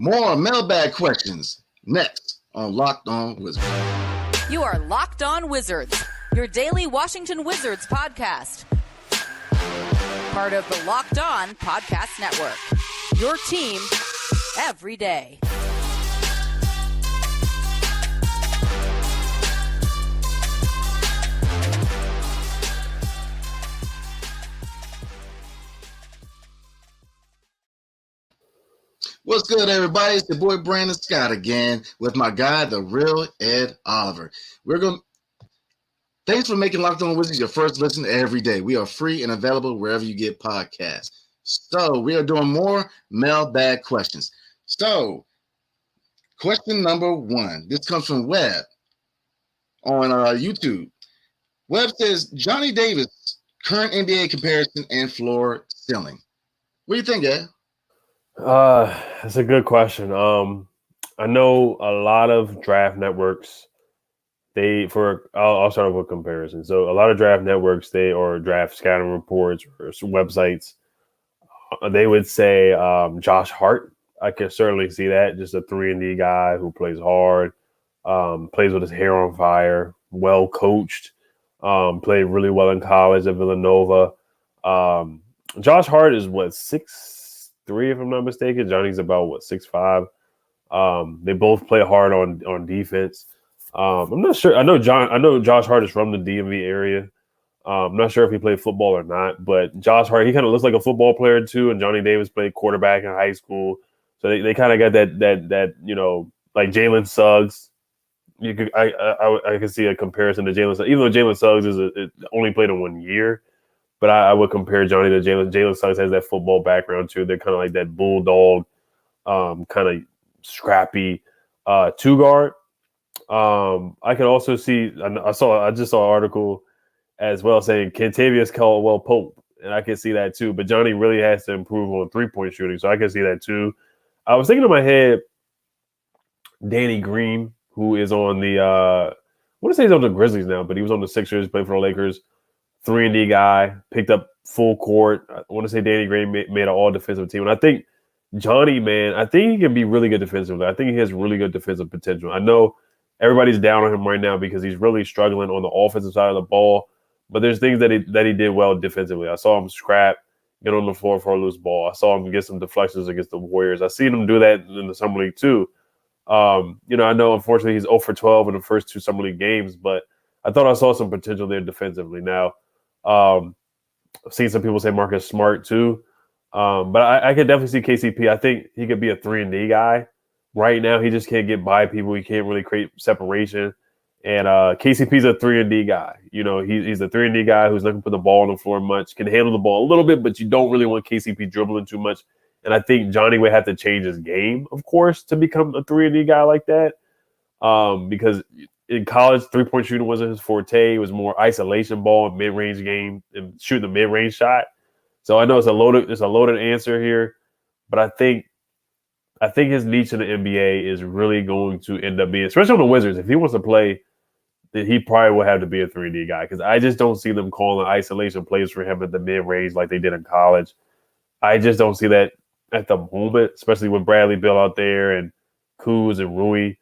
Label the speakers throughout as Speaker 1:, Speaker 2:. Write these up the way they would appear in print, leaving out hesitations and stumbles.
Speaker 1: More mailbag questions next on Locked On Wizards.
Speaker 2: You are Locked On Wizards, your daily Washington Wizards podcast. Part of the Locked On Podcast Network. Your team every day.
Speaker 1: What's good, everybody? It's your boy Brandon Scott again with my guy, the real Ed Oliver. Thanks for making Locked On Wizards your first listen every day. We are free and available wherever you get podcasts. So we are doing more mailbag questions. So question number 1. This comes from Webb on YouTube. Webb says, Johnny Davis, current NBA comparison and floor ceiling. What do you think, Ed?
Speaker 3: That's a good question. I know a lot of draft networks, I'll start off with comparison. So a lot of draft networks, or draft scouting reports or websites, they would say Josh Hart. I can certainly see that. Just a 3-and-D guy who plays hard, plays with his hair on fire, well coached, played really well in college at Villanova. Josh Hart is 6'3", if I'm not mistaken. Johnny's about 6'5". They both play hard on defense. I'm not sure. I know Josh Hart is from the DMV area. I'm not sure if he played football or not, but Josh Hart, he kind of looks like a football player too. And Johnny Davis played quarterback in high school, so they kind of got that like Jalen Suggs. I can see a comparison to Jalen Suggs, even though Jalen Suggs only played in 1 year. But I would compare Johnny to Jalen. Jalen Suggs has that football background too. They're kind of like that bulldog, kind of scrappy 2-guard. I can also see. I just saw an article as well saying Kentavious Caldwell-Pope, and I can see that too. But Johnny really has to improve on 3-point shooting, so I can see that too. I was thinking in my head, Danny Green, who is on the I want to say he's on the Grizzlies now, but he was on the Sixers, played for the Lakers. 3-and-D guy, picked up full court. I want to say Danny Green made an all-defensive team. And I think Johnny, man, I think he can be really good defensively. I think he has really good defensive potential. I know everybody's down on him right now because he's really struggling on the offensive side of the ball, but there's things that he did well defensively. I saw him scrap, get on the floor for a loose ball. I saw him get some deflections against the Warriors. I seen him do that in the Summer League too. I know unfortunately he's 0 for 12 in the first 2 Summer League games, but I thought I saw some potential there defensively. Now, I've seen some people say Marcus Smart too, but I could definitely see KCP. I think he could be a 3-and-D guy. Right now, he just can't get by people. He can't really create separation. And KCP's a 3-and-D guy. He's a 3-and-D guy who's not going to put the ball on the floor much, can handle the ball a little bit, but you don't really want KCP dribbling too much. And I think Johnny would have to change his game, of course, to become a 3-and-D guy like that, because in college, 3-point shooting wasn't his forte. It was more isolation ball and mid-range game and shooting the mid-range shot. So I know it's a loaded answer here, but I think his niche in the NBA is really going to end up being, especially on the Wizards, if he wants to play, then he probably will have to be a 3-and-D guy because I just don't see them calling isolation plays for him at the mid-range like they did in college. I just don't see that at the moment, especially with Bradley Beal out there and Kuz and Rui.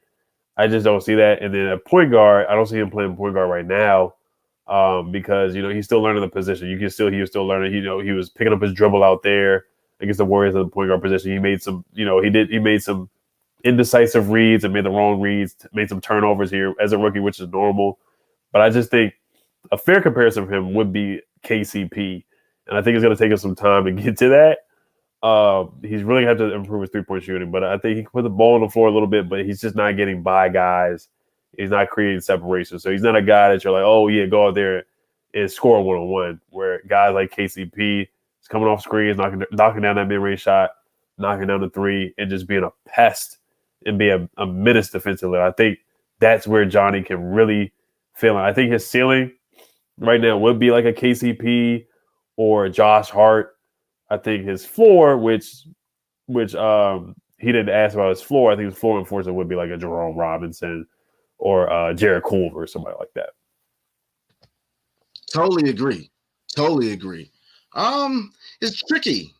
Speaker 3: I just don't see that. And then at point guard, I don't see him playing point guard right now because, he's still learning the position. He was still learning. He was picking up his dribble out there against the Warriors in the point guard position. He made some, he made some indecisive reads and made the wrong reads, made some turnovers here as a rookie, which is normal. But I just think a fair comparison for him would be KCP. And I think it's going to take him some time to get to that. He's really going to have to improve his 3-point shooting, but I think he can put the ball on the floor a little bit, but he's just not getting by guys. He's not creating separation. So he's not a guy that you're like, oh, yeah, go out there and score a one-on-one, where guys like KCP is coming off screens, knocking down that mid-range shot, knocking down the 3, and just being a pest and be a menace defensively. I think that's where Johnny can really feel it. I think his ceiling right now would be like a KCP or a Josh Hart. I think his floor, which he didn't ask about his floor, I think his floor, unfortunately, would be like a Jerome Robinson or Jared Culver or somebody like that.
Speaker 1: Totally agree. It's tricky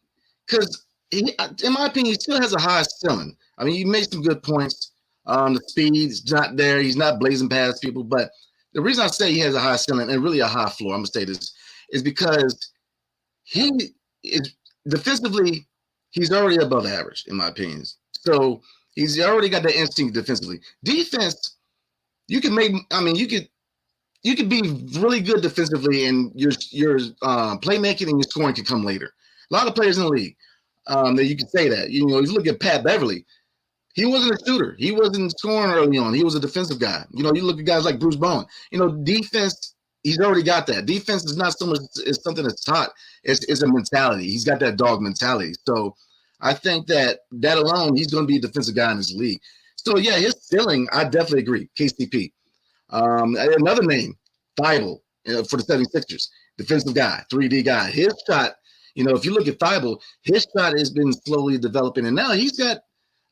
Speaker 1: because in my opinion, he still has a high ceiling. I mean, you made some good points. The speed's not there. He's not blazing past people. But the reason I say he has a high ceiling and really a high floor, I'm going to say this, is because he is defensively, he's already above average, in my opinion. So he's already got that instinct defensively. Defense, you can make, I mean, you could be really good defensively, and your playmaking and your scoring can come later. A lot of players in the league that you can say that. You know, you look at Pat Beverly. He wasn't a shooter. He wasn't scoring early on. He was a defensive guy. You know, you look at guys like Bruce Bowen. You know, defense, he's already got that. Defense is not so much it's something that's taught. It's a mentality. He's got that dog mentality. So I think that alone, he's going to be a defensive guy in this league. So, yeah, his ceiling, I definitely agree. KCP. Another name, Thibault, for the 76ers. Defensive guy, 3D guy. His shot, you know, if you look at Thibault, his shot has been slowly developing, and now he's got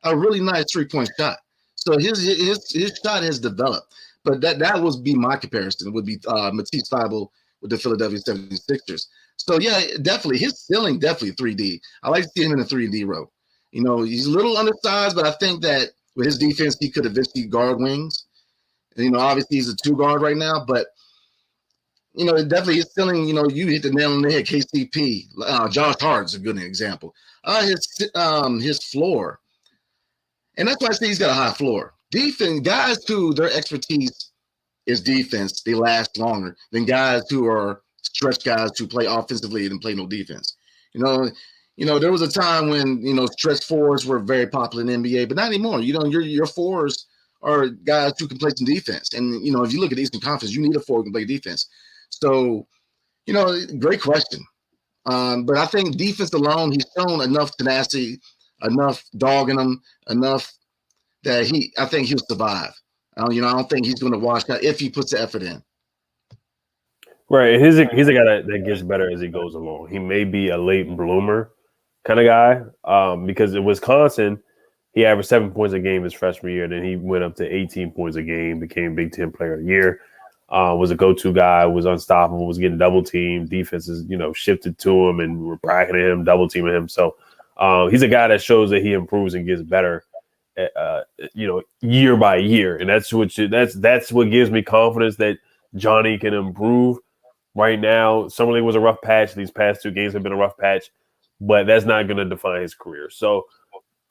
Speaker 1: a really nice 3-point shot. So his shot has developed. But that would be my comparison. It would be Matisse Thibault with the Philadelphia 76ers. So, yeah, definitely. His ceiling, definitely 3D. I like to see him in a 3D row. You know, he's a little undersized, but I think that with his defense, he could eventually guard wings. And, you know, obviously he's a 2 guard right now, but, you know, definitely his ceiling, you know, you hit the nail on the head, KCP. Josh Hart's a good example. His floor. And that's why I say he's got a high floor. Defense, guys who their expertise is defense, they last longer than guys who are stretch guys who play offensively and play no defense. You know, there was a time when, you know, stretch fours were very popular in the NBA, but not anymore. You know, your fours are guys who can play some defense. And, you know, if you look at the Eastern Conference, you need a four who can play defense. So, you know, great question. But I think defense alone, he's shown enough tenacity, enough dog in him, enough that I think he'll survive. You know, I don't think he's going to wash out if he puts the effort in.
Speaker 3: Right. And he's a guy that gets better as he goes along. He may be a late bloomer kind of guy because in Wisconsin, he averaged 7 points a game his freshman year. Then he went up to 18 points a game, became Big Ten Player of the Year, was a go-to guy, was unstoppable, was getting double-teamed. Defenses, you know, shifted to him and were bracketing him, double-teaming him. So he's a guy that shows that he improves and gets better, you know, year by year. And that's what gives me confidence that Johnny can improve. Right now, Summer League was a rough patch. These past 2 games have been a rough patch, but that's not going to define his career. So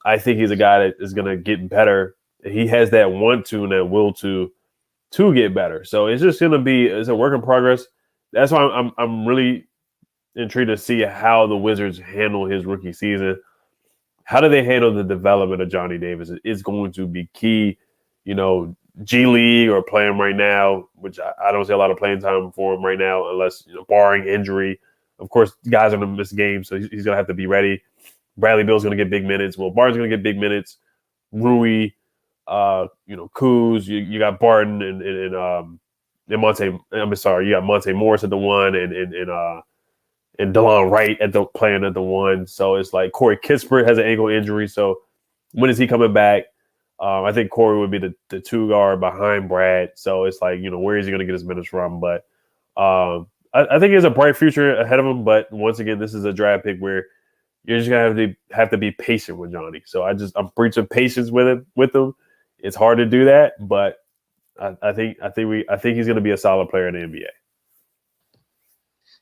Speaker 3: I think he's a guy that is going to get better. He has that want to and that will to get better. So it's just going to be it's a work in progress. That's why I'm really intrigued to see how the Wizards handle his rookie season. How do they handle the development of Johnny Davis? It's going to be key. You know, G League or playing right now, which I don't see a lot of playing time for him right now, unless, you know, barring injury. Of course, guys are going to miss games, so he's going to have to be ready. Bradley Beal's going to get big minutes. Will Barton's going to get big minutes. Rui, you know, Kuz. You got Barton and Monte. I'm sorry, you got Monte Morris at the 1 and DeLon Wright playing at the 1. So it's like Corey Kispert has an ankle injury. So when is he coming back? I think Corey would be the 2 guard behind Brad. So it's like, you know, where is he going to get his minutes from? But I think he has a bright future ahead of him. But once again, this is a draft pick where you're just going to have to be patient with Johnny. So I'm preaching patience with him. It's hard to do that, but I think he's going to be a solid player in the NBA.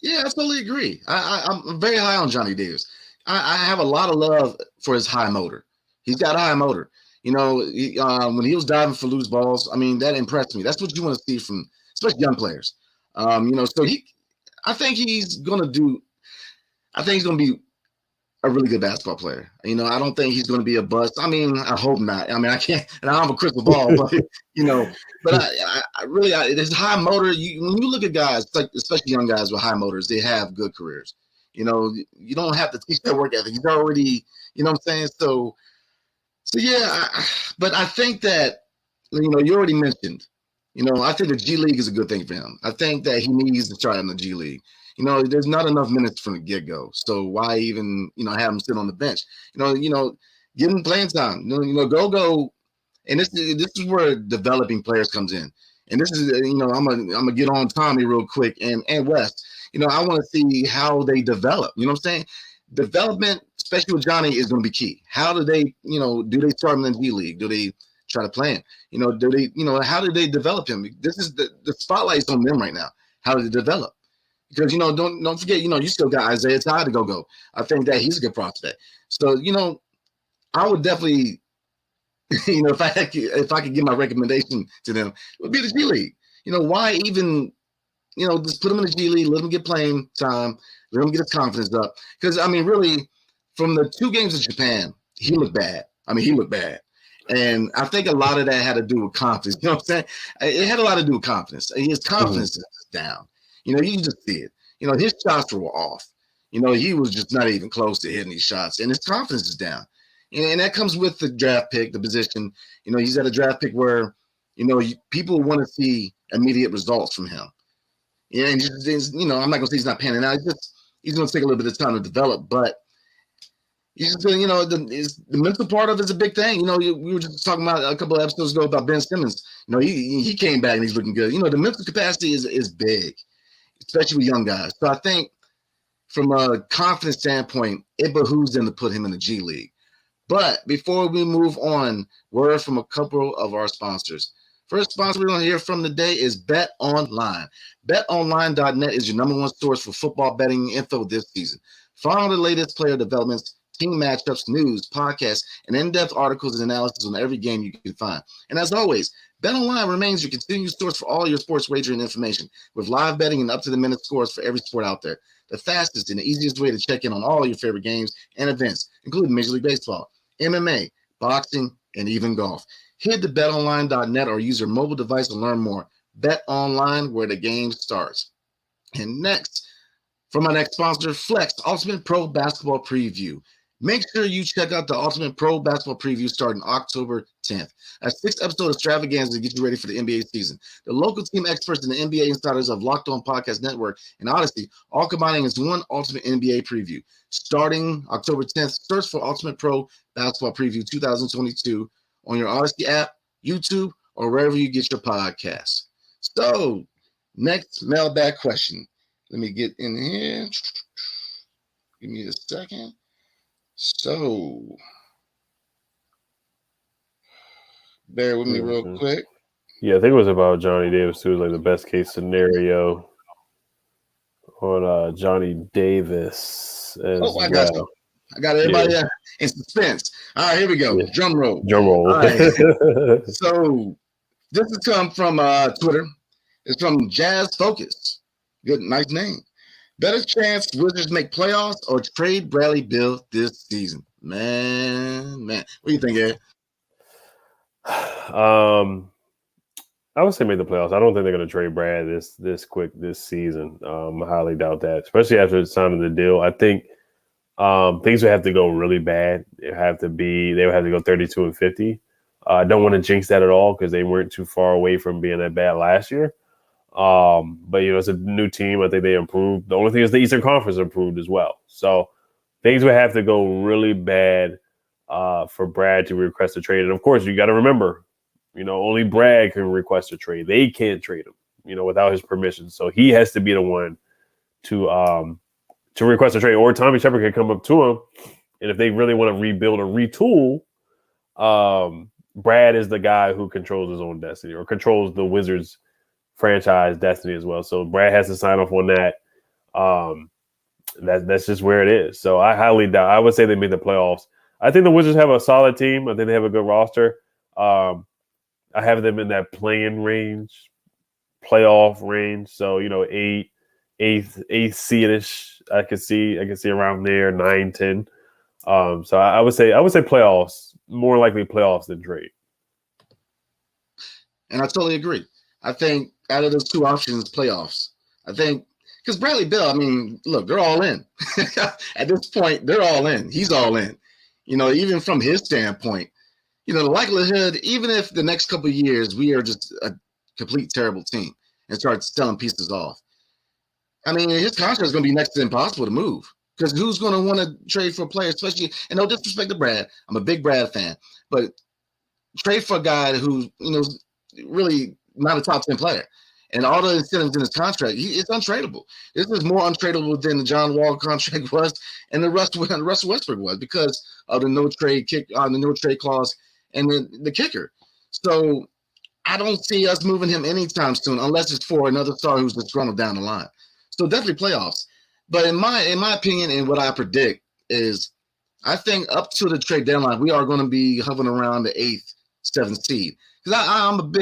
Speaker 1: Yeah, I totally agree. I'm very high on Johnny Davis. I have a lot of love for his high motor. He's got a high motor. You know, when he was diving for loose balls, I mean, that impressed me. That's what you want to see from especially young players. You know, so I think he's going to be a really good basketball player. You know, I don't think he's going to be a bust. I mean, I hope not. I mean, I can't, and I don't have a crystal ball, but, you know, but I really, there's high motor. When you look at guys, like especially young guys with high motors, they have good careers. You know, you don't have to teach that work ethic. He's already, you know what I'm saying? So yeah, but I think that, you know, you already mentioned, you know, I think the G League is a good thing for him. I think that he needs to try in the G League. You know, there's not enough minutes from the get-go. So why even, you know, have him sit on the bench? You know, give him playing time. You know, go. And this is where developing players comes in. And this is, you know, I'm gonna get on Tommy real quick and West. You know, I want to see how they develop. You know what I'm saying? Development especially with Johnny, is going to be key. How do they, do they start him in the G League? Do they try to play him? Do they, how do they develop him? This is the spotlight's on them right now. How do they develop? Because, don't forget, you still got Isaiah Todd to go. I think that he's a good prospect. So, I would definitely, if I could give my recommendation to them, it would be the G League. Why even, just put him in the G League, let him get playing time, let him get his confidence up. Because, really, from the 2 games in Japan, he looked bad. He looked bad. And I think a lot of that had to do with confidence. You know what I'm saying? It had a lot to do with confidence. His confidence is down. You can just see it. His shots were off. He was just not even close to hitting these shots. And his confidence is down. And that comes with the draft pick, the position. He's at a draft pick where, people want to see immediate results from him. Yeah, and I'm not going to say he's not panning out. He's going to take a little bit of time to develop. But he's just going to, the mental part of it is a big thing. We were just talking about a couple of episodes ago about Ben Simmons. He came back and he's looking good. The mental capacity is big, especially with young guys. So I think from a confidence standpoint, it behooves them to put him in the G League. But before we move on, word from a couple of our sponsors. First sponsor we're going to hear from today is Bet Online. BetOnline.net is your number 1 source for football betting info this season. Follow the latest player developments, team matchups, news, podcasts, and in-depth articles and analysis on every game you can find. And as always, BetOnline remains your continued source for all your sports wagering information, with live betting and up-to-the-minute scores for every sport out there. The fastest and the easiest way to check in on all your favorite games and events, including Major League Baseball, MMA, boxing, and even golf. Head to betonline.net or use your mobile device to learn more. Bet Online, where the game starts. And next, from our next sponsor, Flex, Ultimate Pro Basketball Preview. Make sure you check out the Ultimate Pro Basketball Preview starting October 10th. A 6-episode extravaganza to get you ready for the NBA season. The local team experts and the NBA insiders of Locked On Podcast Network and Odyssey all combining as one Ultimate NBA Preview. Starting October 10th, search for Ultimate Pro Basketball Preview 2022 on your Odyssey app, YouTube, or wherever you get your podcasts. So, next mailbag question. Let me get in here. Give me a second. So, bear with me real quick.
Speaker 3: Yeah, I think it was about Johnny Davis too. It was like the best case scenario on Johnny Davis.
Speaker 1: I got you. I got everybody in suspense. All right, here we go. Yeah. Drum roll.
Speaker 3: All
Speaker 1: right. So this has come from Twitter. It's from Jazz Focus. Good, nice name. Better chance Wizards make playoffs or trade Bradley Beal this season? Man. What do you think, Ed?
Speaker 3: I would say make the playoffs. I don't think they're going to trade Brad this quick this season. I highly doubt that, especially after signing the deal. I think things would have to go really bad. They would have to go 32-50. I don't want to jinx that at all because they weren't too far away from being that bad last year. But it's a new team. I think they improved. The only thing is the Eastern Conference improved as well. So things would have to go really bad for Brad to request a trade. And of course, you got to remember, only Brad can request a trade. They can't trade him, without his permission. So he has to be the one to request a trade. Or Tommy Shepard can come up to him, and if they really want to rebuild or retool, Brad is the guy who controls his own destiny or controls the Wizards franchise destiny as well. So Brad has to sign off on that. That's just where it is. So I highly doubt. I would say they made the playoffs. I think the Wizards have a solid team. I think they have a good roster. I have them in that play-in range, playoff range. So eighth seed-ish. I could see around there 9-10. So I would say playoffs, more likely playoffs than trade.
Speaker 1: And I totally agree. I think out of those two options, playoffs. I think because Bradley Beal, look, they're all in. At this point, they're all in. He's all in. Even from his standpoint, the likelihood, even if the next couple of years we are just a complete terrible team and start selling pieces off, his contract is going to be next to impossible to move because who's going to want to trade for a player, especially, and no disrespect to Brad, I'm a big Brad fan, but trade for a guy who's, really not a top 10 player. And all the incentives in his contract, it's untradeable. This is more untradeable than the John Wall contract was, and the Russell Westbrook was, because of the no trade the no trade clause, and the kicker. So I don't see us moving him anytime soon, unless it's for another star who's disgruntled down the line. So definitely playoffs. But in my opinion, and what I predict is, I think up to the trade deadline, we are going to be hovering around the 8th, 7th seed. Because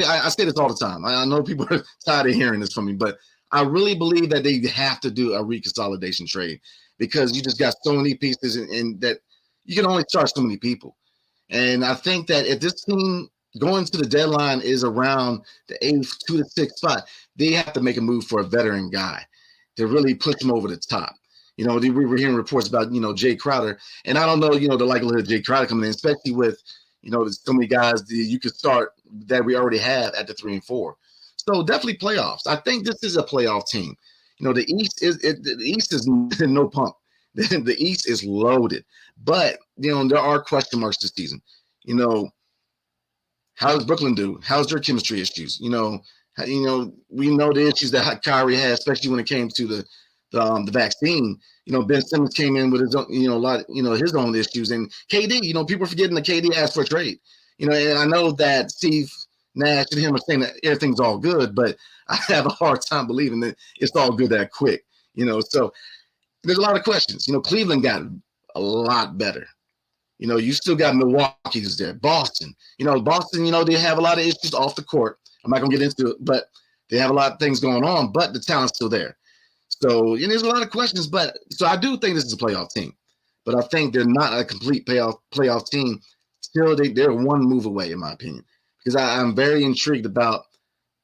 Speaker 1: I say this all the time. I know people are tired of hearing this from me, but I really believe that they have to do a reconsolidation trade, because you just got so many pieces, and that you can only start so many people. And I think that if this team going to the deadline is around the 8th to the 6th spot, they have to make a move for a veteran guy to really push him over the top. We were hearing reports about, Jay Crowder, and I don't know, the likelihood of Jay Crowder coming in, especially with, there's so many guys that you could start that we already have at the 3 and 4. So definitely playoffs. I think this is a playoff team. The East is no pump. The East is loaded, but there are question marks this season. How does Brooklyn do? How's their chemistry issues? We know the issues that Kyrie had, especially when it came to the vaccine. Ben Simmons came in with his own, his own issues, and KD. People are forgetting that KD asked for a trade. And I know that Steve Nash and him are saying that everything's all good, but I have a hard time believing that it's all good that quick. So there's a lot of questions. Cleveland got a lot better. You still got Milwaukee who's there. Boston. Boston, they have a lot of issues off the court. I'm not going to get into it, but they have a lot of things going on, but the talent's still there. So, there's a lot of questions, so I do think this is a playoff team, but I think they're not a complete playoff team. Still, they're one move away, in my opinion, because I'm very intrigued about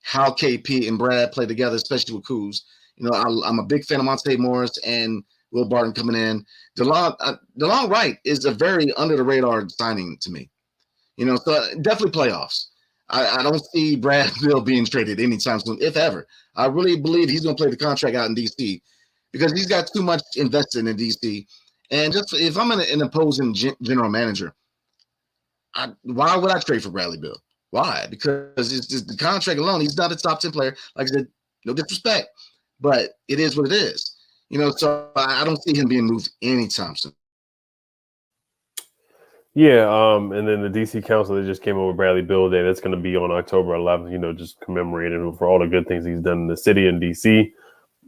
Speaker 1: how KP and Brad play together, especially with Kuz. I'm a big fan of Monte Morris and Will Barton coming in. DeLon Wright is a very under the radar signing to me. So definitely playoffs. I don't see Brad Bill being traded anytime soon, if ever. I really believe he's going to play the contract out in DC, because he's got too much invested in DC. And just if I'm an opposing general manager, why would I trade for Bradley Bill? Why? Because it's just the contract alone. He's not a top 10 player. Like I said, no disrespect, but it is what it is. So I don't see him being moved anytime soon.
Speaker 3: Yeah, and then the DC Council that just came over Bradley Bill Day. That's going to be on October 11th. Just commemorating him for all the good things he's done in the city and DC.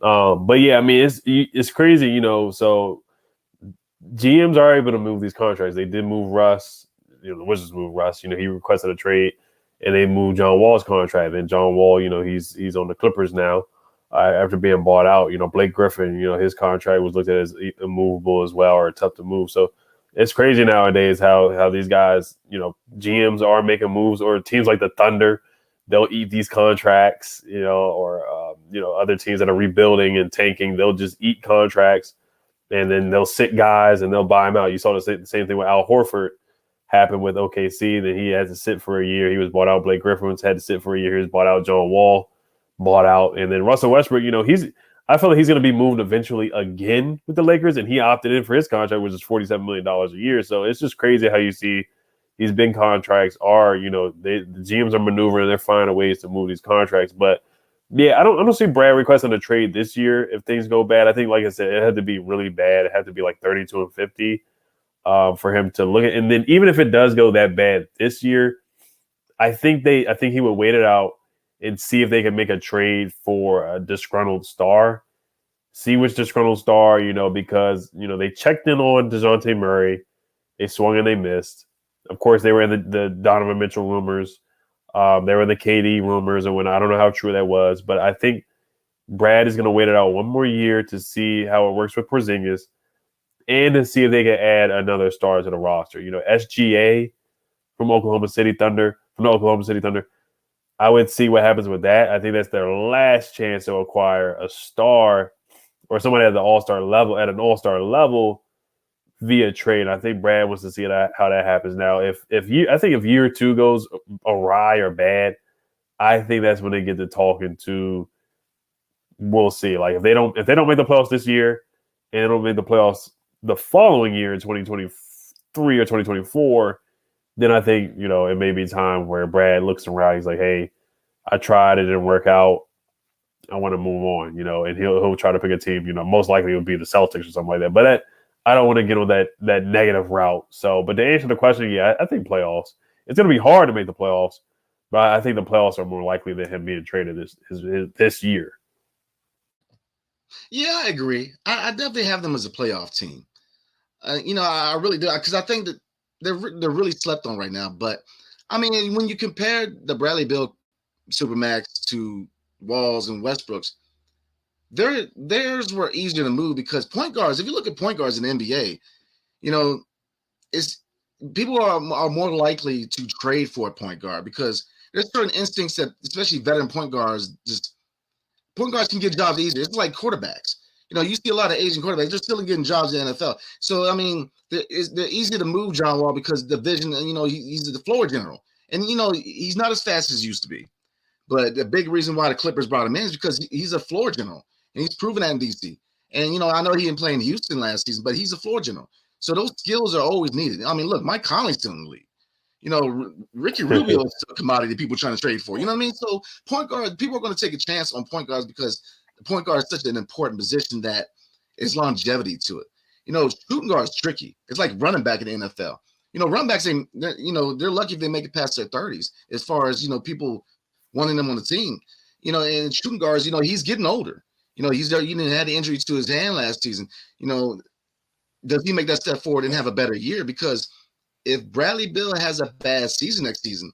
Speaker 3: But yeah, I mean, it's crazy. So GMs are able to move these contracts. They did move Russ. The Wizards moved Russ. He requested a trade, and they moved John Wall's contract. And John Wall, he's on the Clippers now after being bought out. Blake Griffin, his contract was looked at as immovable as well, or tough to move. So it's crazy nowadays how these guys, GMs are making moves, or teams like the Thunder, they'll eat these contracts, or other teams that are rebuilding and tanking, they'll just eat contracts, and then they'll sit guys and they'll buy them out. You saw the same thing with Al Horford happened with OKC. Then he had to sit for a year. He was bought out. Blake Griffin had to sit for a year. He was bought out. John Wall bought out, and then Russell Westbrook. I feel like he's going to be moved eventually again with the Lakers, and he opted in for his contract, which is $47 million a year. So it's just crazy how you see these big contracts are, the GMs are maneuvering, they're finding ways to move these contracts. But yeah, I don't see Brad requesting a trade this year if things go bad. I think, like I said, it had to be really bad. It had to be like 32 and 50 for him to look at. And then even if it does go that bad this year, I think he would wait it out and see if they can make a trade for a disgruntled star. See which disgruntled star, because, they checked in on DeJounte Murray. They swung and they missed. Of course, they were in the Donovan Mitchell rumors. They were in the KD rumors, and I don't know how true that was, but I think Brad is going to wait it out one more year to see how it works with Porzingis, and to see if they can add another star to the roster. SGA from the Oklahoma City Thunder. I would see what happens with that. I think that's their last chance to acquire a star or someone at the all-star level, at an all-star level, via trade. I think Brad wants to see how that happens. Now, I think if year two goes awry or bad, I think that's when they get to talking to. We'll see. Like if they don't make the playoffs this year, and they don't make the playoffs the following year in 2023 or 2024, then I think it may be time where Brad looks around. He's like, "Hey, I tried, it didn't work out. I want to move on, and he'll try to pick a team, most likely it would be the Celtics or something like that. But I don't want to get on that negative route. So, but to answer the question, yeah, I think playoffs. It's going to be hard to make the playoffs, but I think the playoffs are more likely than him being traded this year.
Speaker 1: Yeah, I agree. I definitely have them as a playoff team. I really do because I think that they're really slept on right now. But I mean, when you compare the Bradley Beal Supermax to Walls and Westbrook's, theirs were easier to move because point guards. If you look at point guards in the NBA, it's people are more likely to trade for a point guard because there's certain instincts that, especially veteran point guards, just point guards can get jobs easier. It's like quarterbacks. You see a lot of Asian quarterbacks. They're still getting jobs in the NFL. So, I mean, they're easy to move John Wall because the vision, he's the floor general. And, he's not as fast as he used to be. But the big reason why the Clippers brought him in is because he's a floor general. And he's proven that in D.C. And, I know he didn't play in Houston last season, but he's a floor general. So those skills are always needed. I mean, look, Mike Conley's still in the league. Ricky Rubio is a commodity people trying to trade for. You know what I mean? So point guard, people are going to take a chance on point guards because the point guard is such an important position that it's longevity to it. Shooting guard is tricky. It's like running back in the NFL. Running backs, they're lucky if they make it past their 30s as far as, people wanting them on the team. And shooting guards, he's getting older. He's there. He didn't have the injury to his hand last season. Does he make that step forward and have a better year? Because if Bradley Beal has a bad season next season,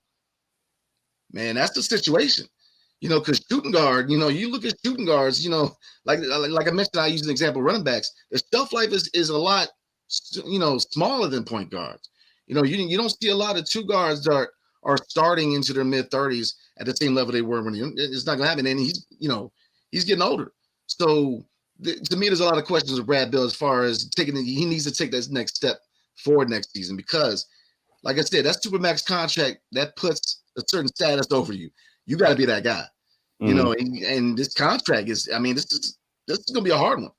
Speaker 1: man, that's the situation. Because shooting guard, you look at shooting guards, like I mentioned, I use an example, running backs. The shelf life is a lot, smaller than point guards. You don't see a lot of two guards that are starting into their mid-30s at the same level they were when it's not going to happen. And he's getting older. So to me, there's a lot of questions with Brad Beal as far as he needs to take that next step forward next season because, like I said, that Supermax contract that puts a certain status over you. You got to be that guy, and this contract is. I mean, this is going to be a hard one.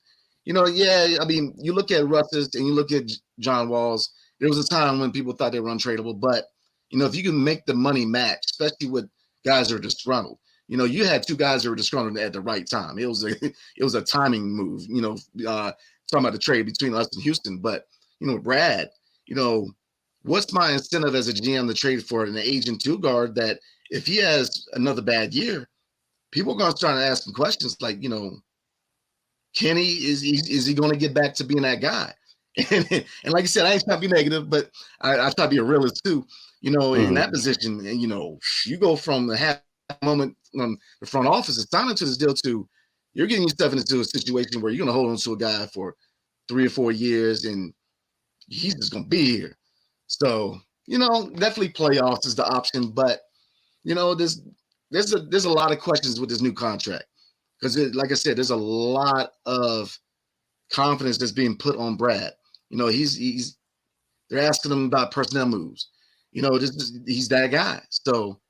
Speaker 1: Yeah. I mean, you look at Russ's and you look at John Wall's. There was a time when people thought they were untradeable, but if you can make the money match, especially with guys that are disgruntled. You had two guys that were disgruntled at the right time. It was a timing move. Talking about the trade between us and Houston, but Brad. What's my incentive as a GM to trade for an agent two guard that if he has another bad year, people are going to start asking questions like, Kenny, is he going to get back to being that guy? And like I said, I ain't trying to be negative, but I try to be a realist too. In that position, and you go from the half moment from the front office is signing to this deal to you're getting yourself into a situation where you're going to hold on to a guy for 3 or 4 years and he's just going to be here. So, definitely playoffs is the option, but there's a lot of questions with this new contract because like I said, there's a lot of confidence that's being put on Brad. They're asking him about personnel moves. He's that guy. So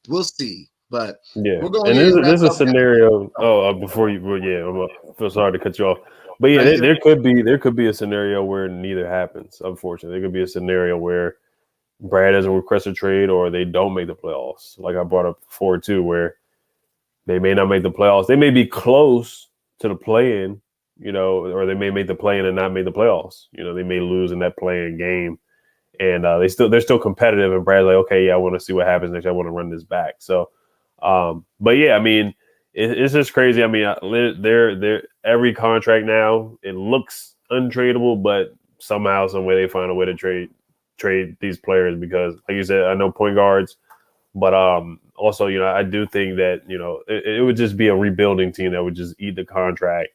Speaker 1: we'll see. But
Speaker 3: yeah, and there's a scenario. Before you, I'm so sorry to cut you off. But yeah, there could be a scenario where neither happens. Unfortunately, there could be a scenario where Brad doesn't request a trade or they don't make the playoffs. Like I brought up before too, where they may not make the playoffs. They may be close to the play-in, or they may make the play-in and not make the playoffs. They may lose in that play-in game, and they're still competitive. And Brad's like, okay, yeah, I want to see what happens next. I want to run this back. So, but yeah, I mean, it's just crazy. I mean, they're every contract now it looks untradeable, but somehow, some way, they find a way to trade these players because, like you said, I know point guards, but also, I do think that it would just be a rebuilding team that would just eat the contract,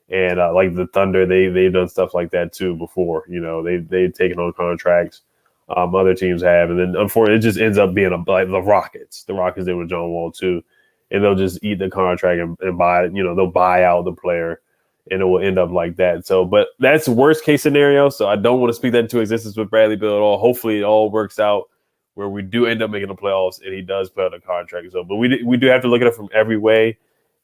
Speaker 3: and like the Thunder, they've done stuff like that too before. They've taken on contracts, other teams have, and then unfortunately, it just ends up being like the Rockets. The Rockets did with John Wall too. And they'll just eat the contract and buy, they'll buy out the player and it will end up like that. So, but that's worst case scenario. So I don't want to speak that into existence with Bradley Beal at all. Hopefully it all works out where we do end up making the playoffs and he does play out the contract. So, but we do have to look at it from every way.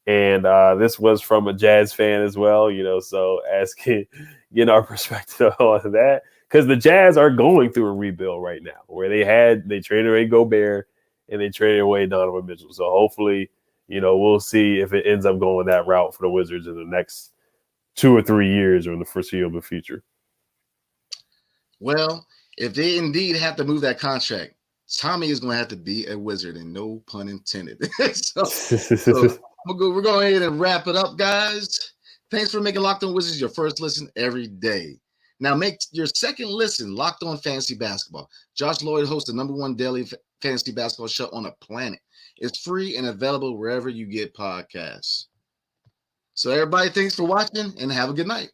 Speaker 3: And this was from a Jazz fan as well, so asking, getting our perspective on that. Because the Jazz are going through a rebuild right now where they traded away Gobert and they traded away Donovan Mitchell. So hopefully, we'll see if it ends up going that route for the Wizards in the next 2 or 3 years or in the foreseeable future.
Speaker 1: Well, if they indeed have to move that contract, Tommy is going to have to be a Wizard, and no pun intended. so we're going ahead and wrap it up, guys. Thanks for making Locked On Wizards your first listen every day. Now make your second listen Locked On Fantasy Basketball. Josh Lloyd hosts the #1 daily fantasy basketball show on the planet. It's free and available wherever you get podcasts. So everybody, thanks for watching and have a good night.